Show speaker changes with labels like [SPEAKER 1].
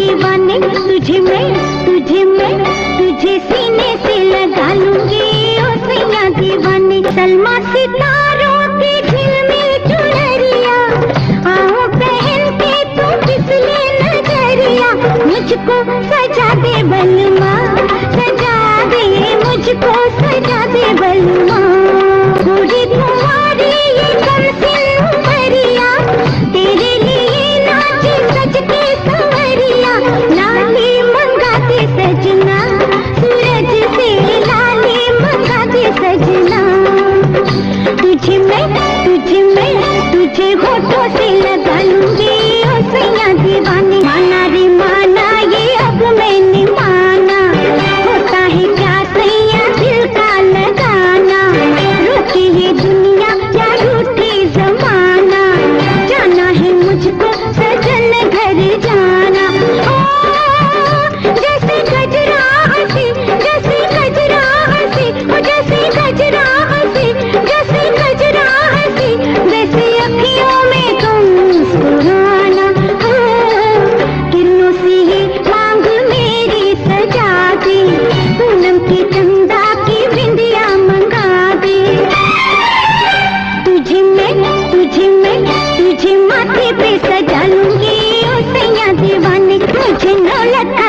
[SPEAKER 1] दीवाने, तुझे मैं तुझे सीने से लगा लूंगी ओ सैया दीवाने। सलमा सितारों की झिलमिल चुनरिया, आओ पहन के तू फिसले नजरिया। मुझको सजा दे बलमा, सजा दे मुझको सजा दे बलमा। पूरी तुम्हारी ये कमसिन उमरिया, तेरे लिए नाचे सज के संवरिया। लाली मंगा दे सजना, सूरज से लाली मंगा दे सजना। तुझे होठों से लगा लूंगी ओ सैया दीवानी। माना रे माना ये अब मैंने माना, होता है क्या सैया दिल का लगाना। रूठी ये दुनिया या रूठी जमाना, जाना है मुझको सजन घर जाना। ओ जैसे गजरा हंसी, जैसे गजरा हंसी, ओ जैसे गजरा हंसी, जैसे गजरा हंसी, वैसे अखियों में तुम मुस्कुराना। किरणों से ही मांग मेरी सजा दे, पूनम की चंदा की बिंदिया मंगा दे। तुझे माथे पे सजा लूंगी ओ सैया दीवानी। मुझे नौलत